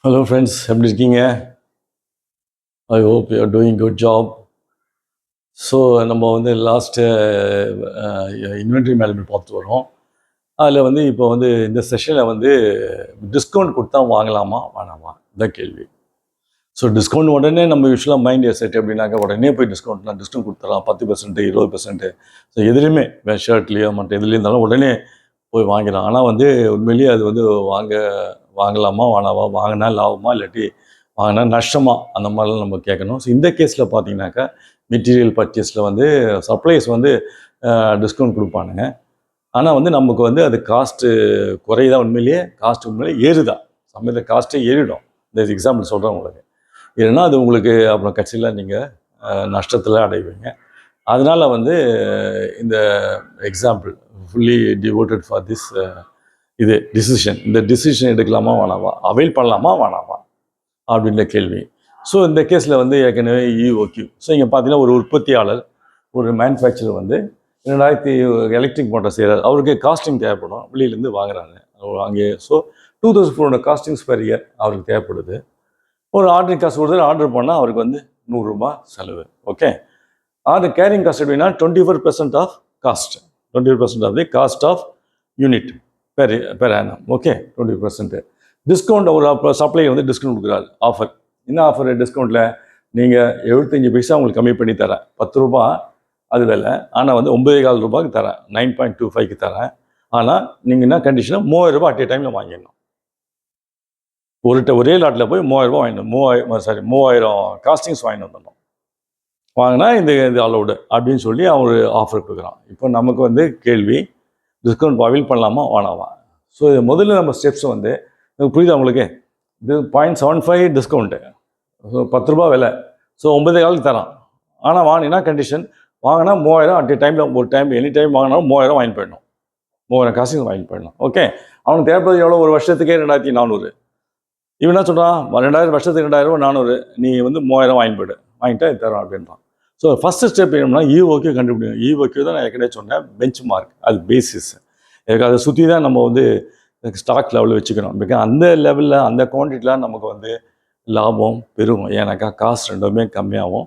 Hello friends, எப்படி இருக்கீங்க? I hope you are doing good job. So நம்ம வந்து லாஸ்ட்டு இன்வென்ட்ரி மேனேஜ்மெண்ட் பார்த்துட்டு வரோம். அதில் வந்து இப்போ வந்து இந்த செஷனில் வந்து டிஸ்கவுண்ட் கொடுத்தா வாங்கலாமா வேணாமா இதான் கேள்வி. ஸோ டிஸ்கவுண்ட் உடனே நம்ம யூஸ்வலாக மைண்ட் செட் எப்படின்னாக்கா உடனே போய் டிஸ்கவுண்ட் கொடுத்துடலாம் 10%, 20%. ஸோ எதுலேயுமே ஷர்ட்லேயோ மற்ற எதுலேயும் இருந்தாலும் உடனே போய் வாங்கிடலாம். ஆனால் வந்து உண்மையிலேயே அது வந்து வாங்கலாமா வேணாமா, வாங்கினா லாபமா இல்லாட்டி வாங்கினா நஷ்டமா, அந்த மாதிரிலாம் நம்ம கேட்கணும். ஸோ இந்த கேஸில் பார்த்தீங்கன்னாக்கா மெட்டீரியல் பர்ச்சேஸில் வந்து சப்ளைஸ் வந்து டிஸ்கவுண்ட் கொடுப்பானுங்க. ஆனால் வந்து நமக்கு வந்து அது காஸ்ட்டு குறையுதா, உண்மையிலேயே ஏறுதா, சமயத்தில் காஸ்ட்டே ஏறிடும். இந்த எக்ஸாம்பிள் சொல்கிறேன் உங்களுக்கு. இல்லைன்னா அது உங்களுக்கு அப்புறம் கட்சியில் நீங்கள் நஷ்டத்தில் அடைவீங்க. அதனால் வந்து இந்த example fully devoted for this இந்த டிசிஷன் எடுக்கலாமா வேணாமா, அவைல் பண்ணலாமா வேணாமா அப்படின்ற கேள்வி. ஸோ இந்த கேஸில் வந்து ஏற்கனவே இஓக்யூ. ஸோ இங்கே பார்த்தீங்கன்னா ஒரு உற்பத்தியாளர், ஒரு மேனுஃபேக்சரர் வந்து 2000 எலக்ட்ரிக் மோட்டார் செய்கிறார். அவருக்கு காஸ்டிங் தேவைப்படும், வெளியிலேருந்து வாங்குறாங்க அங்கே. ஸோ 2400 காஸ்டிங்ஸ் பெர் இயர் அவருக்கு தேவைப்படுது. ஒரு ஆர்டரிங் காஸ்ட் கொடுத்து ஆர்டர் பண்ணால் அவருக்கு வந்து ₹100 செலவு. ஓகே, அது கேரிங் காஸ்ட் எப்படின்னா 24% of cost, 24% of the cost of unit per annum. Okay, 20%. Discount ஒரு சப்ளை வந்து டிஸ்கவுண்ட் கொடுக்குறாரு. ஆஃபர் என்ன ஆஃபர்? டிஸ்கவுண்ட்டில் நீங்கள் 75 பைசா உங்களுக்கு கம்மி பண்ணி தரேன், ₹10 அது விலை. ஆனால் வந்து ₹9.25 தரேன், 9.25 தரேன். ஆனால் நீங்கள் என்ன கண்டிஷனாக ₹3000 அட் ஏ டைமில் வாங்கிடணும். ஒரே லாட்டில் போய் ₹3000 வாங்கிடணும். 3000 காஸ்டிங்ஸ் வாங்கிட்டு வந்துடணும். வாங்கினா இந்த இது அலௌடு அப்படின்னு சொல்லி அவர் ஆஃபர் கொடுக்குறான். இப்போ நமக்கு வந்து கேள்வி, டிஸ்கவுண்ட் அவைல் பண்ணலாமா வேணாமா? ஸோ முதல்ல நம்ம ஸ்டெப்ஸ் வந்து புரியுதா உங்களுக்கு? இது 0.75 டிஸ்கவுண்ட்டு, ஸோ ₹10 விலை. ஸோ 9.25 தரான். ஆனால் வாங்கினா கண்டிஷன், வாங்கினா 3000 அட் ஏ டைமில், ஒரு டைம் எனி டைம் வாங்கினாலும் 3000 வாங்கி போயிடணும். 3000 காஸ்டிங் வாங்கி போயிடணும். ஓகே, அவனுக்கு தேவைப்படுறது எவ்வளோ? ஒரு வருஷத்துக்கே 2400. இவன் என்ன சொல்கிறான்? 2000 வருஷத்துக்கு 2400, நீ வந்து 3000 வாங்கி போய்டு, வாங்கிட்டா தரோம் அப்படின்றான். ஸோ ஃபஸ்ட்டு ஸ்டெப் என்னன்னா இஓக்யூ கண்டுபிடிக்கணும். இஓக்யூ தான் நான் ஏற்கனவே சொன்னேன், பெஞ்ச் மார்க், அது பேசிஸ். எனக்கு அதை சுற்றி தான் நம்ம வந்து ஸ்டாக் லெவலில் வச்சுக்கணும். பிகாஸ் அந்த லெவலில் அந்த குவான்டிட்டிலாம் நமக்கு வந்து லாபம் பெருகும். ஏன்னாக்கா காஸ்ட் ரெண்டுமே கம்மியாகும்.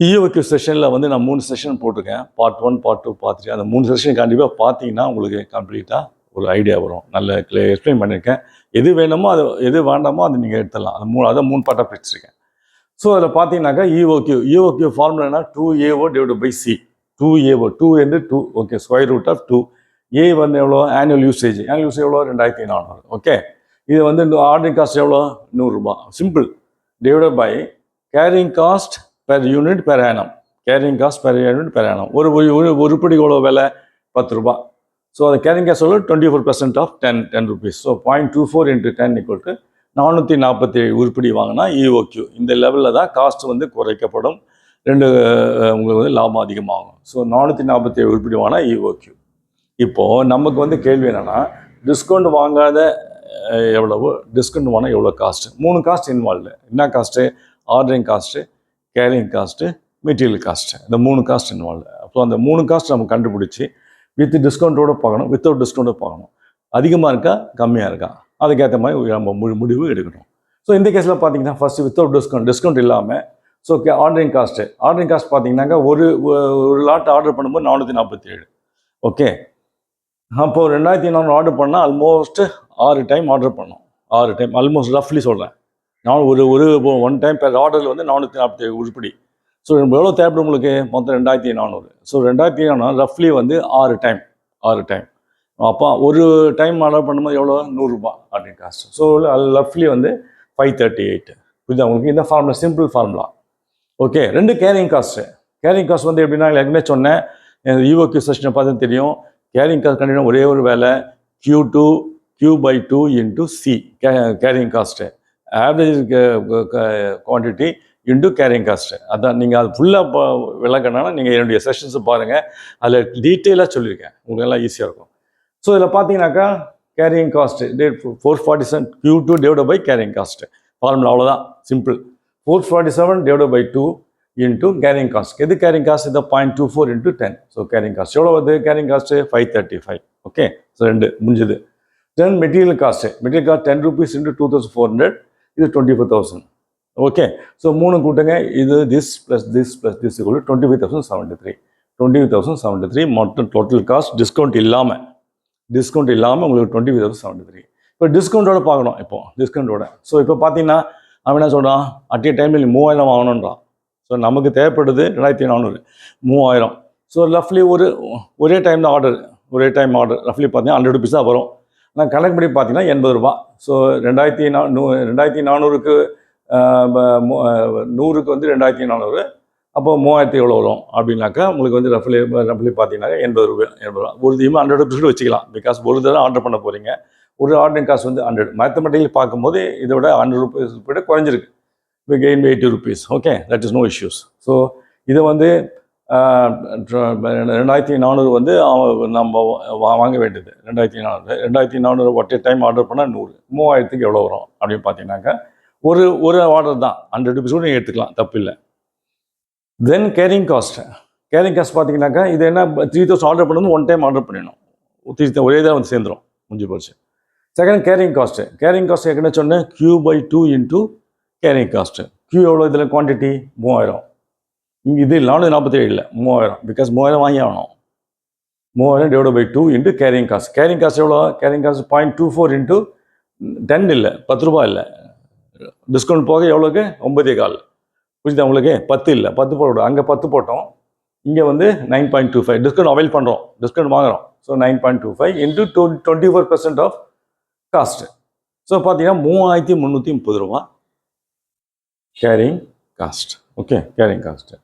இஓக்யூ செஷனில் வந்து நான் 3 செஷன் போட்டிருக்கேன், பார்ட் 1, பார்ட் 2, பார்ட் 3. அந்த 3 செஷன் கண்டிப்பாக பார்த்தீங்கன்னா உங்களுக்கு கம்ப்ளீட்டாக ஒரு ஐடியா வரும். நல்ல எக்ஸ்பிளைன் பண்ணியிருக்கேன். எது வேணுமோ அது, எது வேண்டாமோ அதை நீங்கள் எடுத்துடலாம். அதை 3 பார்ட்டாக பிரிச்சிருக்கேன். ஸோ அதில் பார்த்தீங்கன்னாக்கா இஓக்யூ ஃபார்முலானா 2AO/C. 2 வந்து 2, ஓகே, ஸ்கொயர் ரூட் ஆஃப் 2. ஏ வந்து எவ்வளோ? ஆனுவல் யூசேஜ் எவ்வளோ? 2400. ஓகே, இது வந்து ஆர்டரிங் காஸ்ட் எவ்வளோ? ₹100. Simple. Divided by carrying cost per unit per annum. Carrying cost per unit per annum. ஒரு உருப்படி எவ்வளோ விலை? ₹10. ஸோ அது கேரிங் காஸ்ட் எவ்வளோ? 24% ஆஃப் 10 rupees. ஸோ 0.24 × 10 = 447 உருப்படி வாங்கினா இஓக்யூ. இந்த லெவலில் தான் காஸ்ட் வந்து குறைக்கப்படும், உங்களுக்கு வந்து லாபம் அதிகமாகும். ஸோ 447 உருப்படி வாங்கினா இஓக்யூ. இப்போது நமக்கு வந்து கேள்வி என்னென்னா, டிஸ்கவுண்ட் வாங்காத எவ்வளவு, டிஸ்கவுண்ட் வாங்கினா எவ்வளோ காஸ்ட்டு? 3 cost involved. என்ன cost? Ordering cost, carrying cost, material cost. இந்த 3 காஸ்ட் இன்வால்வ்டு. அப்போ அந்த 3 காஸ்ட் நம்ம கண்டுபிடிச்சி வித் டிஸ்கவுண்ட்டோடு பார்க்கணும், வித்தவுட் டிஸ்கவுண்ட்டோடு பார்க்கணும். அதிகமாக இருக்கா கம்மியாக இருக்கா, அதுக்கேற்ற மாதிரி நம்ம முடிவு எடுக்கணும். ஸோ இந்த கேஸில் பார்த்தீங்கன்னா ஃபஸ்ட்டு வித்தவுட் டிஸ்கவுண்ட் இல்லாமல், ஸோ ஆர்டரிங் காஸ்ட் பார்த்தீங்கன்னாக்கா ஒரு லாட் ஆர்டர் பண்ணும்போது 447. ஓகே, அப்போது 2400 ஆர்டர் பண்ணால் ஆல்மோஸ்ட் 6 டைம் ஆர்டர் பண்ணோம். 6 டைம் ஆல்மோஸ்ட் ரஃப்லி சொல்கிறேன் நான். ஒரு 1 டைம் பெர் ஆர்டரில் வந்து 447 உருப்படி. ஸோ எவ்வளோ தேவைப்படும் உங்களுக்கு? மொத்தம் 2400. ஸோ 2400 ரஃப்லி வந்து 6 டைம். அப்போ ஒரு டைம் ஆர்டர் பண்ணும்போது எவ்வளோ? ₹100 ஆர்டரிங் காஸ்ட். ஸோ அது ரஃப்லி வந்து 538. புரியுதா உங்களுக்கு? இந்த formula simple formula. Okay, 2 carrying cost வந்து எப்படின்னா, ஏற்கனவே சொன்னேன், இஓக்யூ செஷனை பார்த்து தெரியும். கேரிங் காஸ்ட் கண்டிப்பாக ஒரே ஒரு வேலை, Q/2 × C carrying cost, average quantity into carrying cost. அதான் நீங்கள் அது ஃபுல்லாக விளக்கணும்னா நீங்கள் என்னுடைய செஷன்ஸை பாருங்கள், அதில் டீட்டெயிலாக சொல்லியிருக்கேன், உங்களுக்கு எல்லாம் ஈஸியாக இருக்கும். ஸோ இதில் பார்த்தீங்கன்னாக்கா carrying cost 447 Q2 / carrying cost formula அவ்வளோதான், சிம்பிள். 447 / 2 into carrying cost. எது கேரிங் காஸ்ட்? இதை 0.24 × 10. ஸோ கேரிங் காஸ்ட் எவ்வளோ வருது? Carrying cost 535. ஓகே, ஸோ 2 முடிஞ்சது. தென் மெட்டீரியல் காஸ்ட் ₹10 × 2400 இது 24,000. ஓகே, ஸோ 3 கூட்டுங்க, இது this plus this plus this equal 25,073. 25,073 மொத்தம் டோட்டல் காஸ்ட் டிஸ்கவுண்ட் இல்லாமல் உங்களுக்கு 25,073. இப்போ டிஸ்கவுண்ட்டோட பார்க்கணும். இப்போ டிஸ்கவுண்ட்டோட ஸோ இப்போ பார்த்தீங்கன்னா அவன் என்ன சொல்கிறான், அட் ஏ டைமில் 3,000 வாங்கணுன்றான். ஸோ நமக்கு தேவைப்படுது 2,400, 3,000. ஸோ ரஃப்லி ஒரே டைம் ஆர்டர் ரஃப்லி பார்த்தீங்கன்னா 100 rupees தான் வரும். நான் கணக்கு படி பார்த்தீங்கன்னா 80 ரூபா. ஸோ 2,400க்கு 100க்கு வந்து 2,400, அப்போ 3,000 எவ்வளோ வரும் அப்படின்னாக்கா உங்களுக்கு வந்து ரஃப்லி பார்த்தீங்கன்னா 80 ரூபா. ஒரு தீமை 100 rupees வச்சுக்கலாம். பிகாஸ் ஒரு தடவை ஆர்டர் பண்ண போகிறீங்க. ஒரு ஆர்டரிங் காஸ்ட் வந்து 100. மேத்தமெட்டிக்கல் பார்க்கும்போது இதை விட 100 rupees விட குறைஞ்சிருக்கு. we gain 80 rupees. Okay, that is no issues. So இதை வந்து 2,400 வந்து நம்ம வாங்க வேண்டியது. 2,400 ஒற்றை டைம் ஆர்டர் பண்ணால் 100, 3,000க்கு எவ்வளோ வரும் அப்படின்னு பார்த்தீங்கன்னாக்கா ஒரு ஆர்டர் தான் 100 rupees கூட நீங்கள் எடுத்துக்கலாம், தப்பு இல்லை. தென் கேரிங் காஸ்ட் பார்த்தீங்கன்னாக்கா இது என்ன, 3,000 ஆர்டர் பண்ணும்போது 1 டைம் ஆர்டர் பண்ணிடணும். ஒரே தான் வந்து சேர்ந்துடும், முடிஞ்சு போச்சு. செகண்ட் கேரிங் காஸ்ட் ஏற்கனவே சொன்னேன், Q/2 into carrying cost. Q எவ்வளோ இதில் குவான்டிட்டி 3,000. இங்கே இது 447 இல்லை, 3,000. பிகாஸ் 3,000 வாங்கி ஆகணும். 3,000 divide by 2 into carrying cost எவ்வளோ? கேரிங் காஸ்ட் 0.24 இன்ட்டு 10 இல்லை, 10 ரூபா இல்லை, டிஸ்கவுண்ட் போக எவ்வளோக்கு 9.25. புரியுதா உங்களுக்கு? 10 இல்லை, 10 போட்டோம், அங்கே 10 போட்டோம், இங்கே வந்து 9.25 டிஸ்கவுண்ட் அவைல் பண்ணுறோம், டிஸ்கவுண்ட் வாங்குகிறோம். So 9.25 into 24% of cost. So பார்த்தீங்கன்னா 3,330 ரூபா carrying cost. Okay, carrying cost.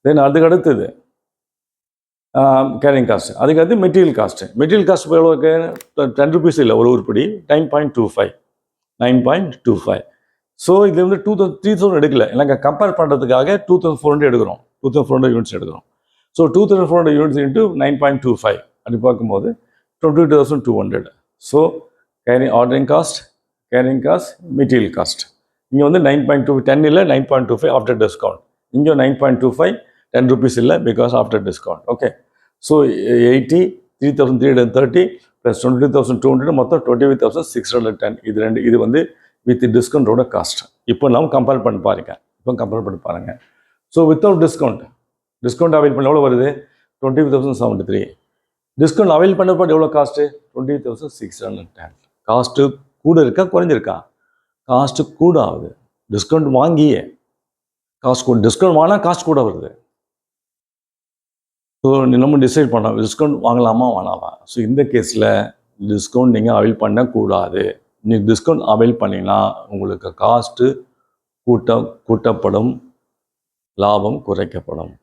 Then அதுக்கு கேரிங் காஸ்ட். அதுக்கடுத்து மெட்டீரியல் காஸ்ட் இப்போ எவ்வளோக்கு? 10 rupees இல்லை, ஒரு உருப்படி 9.25. ஸோ இது வந்து 3,000 எடுக்கல, இல்லைங்க, கம்பேர் பண்ணுறதுக்காக 2,400 எடுக்கிறோம், 2,400 யூனிட்ஸ் எடுக்கிறோம். ஸோ 2,400 யூனிட்ஸ் இன்ட்டு 9.25 அப்படி பார்க்கும்போது 22,200. So ordering cost, carrying cost, material cost. இங்கே வந்து 9.2, 10 இல்லை, 9.25 ஆஃப்டர் டிஸ்கவுண்ட். இங்கே 9.25, 10 rupees இல்லை, because after discount. Okay, so 80, 3,330 plus 22,200 மொத்தம் 25,610. இது வந்து வித் டிஸ்கவுண்டோட காஸ்ட். இப்போ நம்ம கம்பேர் பண்ணி பாருங்க. ஸோ வித்தவுட் டிஸ்கவுண்ட் அவைல் பண்ண எவ்வளோ வருது? 20,073. டிஸ்கவுண்ட் அவைல் பண்ணப்போ எவ்வளோ காஸ்ட்டு? 20,610. காஸ்ட்டு கூட இருக்கா, குறைஞ்சிருக்கா? காஸ்ட்டு கூட ஆகுது. டிஸ்கவுண்ட் வாங்கியே டிஸ்கவுண்ட் வாங்கினா காஸ்ட் கூட வருது. ஸோ நம்ம டிசைட் பண்ணோம், டிஸ்கவுண்ட் வாங்கலாமா வேணாமா. ஸோ இந்த கேஸில் டிஸ்கவுண்ட் நீங்கள் அவைல் பண்ணக்கூடாது. நீங்கள் டிஸ்கவுண்ட் அவைல் பண்ணிங்கன்னா உங்களுக்கு காஸ்ட்டு கூட்டப்படும், லாபம் குறைக்கப்படும்.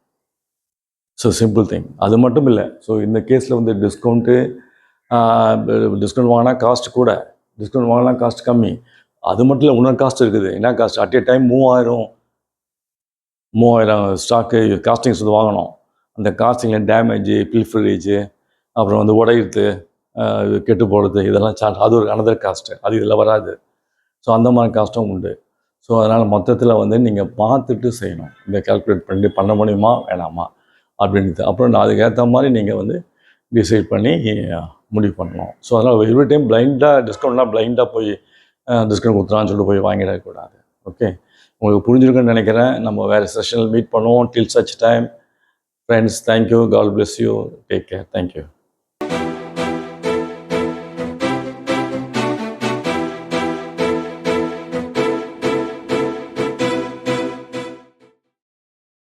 So simple thing. அது மட்டும் இல்லை. ஸோ இந்த கேஸில் வந்து டிஸ்கவுண்ட் வாங்கினா காஸ்ட் கூட, டிஸ்கவுண்ட் வாங்கினா காஸ்ட் கம்மி. அது மட்டும் இல்லை, இன்னொரு காஸ்ட் இருக்குது. என்ன cost? At A time 3,000 stock costings வந்து வாங்கணும். அந்த காஸ்டிங்கில் டேமேஜு, பில்ஃபரேஜு, அப்புறம் வந்து உடையிறது, கெட்டு போடுறது, இதெல்லாம் அது ஒரு அனதர் காஸ்ட்டு. அது இதில் வராது. ஸோ அந்த மாதிரி காஸ்ட்டும் உண்டு. ஸோ அதனால் மொத்தத்தில் வந்து நீங்கள் பார்த்துட்டு செய்யணும். இந்த கால்குலேட் பண்ண முடியுமா வேணாமா அப்படின்றது. அப்புறம் அதுக்கேற்ற மாதிரி நீங்கள் வந்து டிசைட் பண்ணி முடிவு பண்ணணும். ஸோ அதனால் எவ்ரி டைம் பிளைண்டாக போய் டிஸ்கவுண்ட் கொடுத்துறான்னு சொல்லிட்டு போய் வாங்கிடக்கூடாது. ஓகே, உங்களுக்கு புரிஞ்சிருக்குன்னு நினைக்கிறேன். நம்ம வேறு செஷனில் மீட் பண்ணுவோம். Till such time friends, thank you, God bless you, take care, thank you.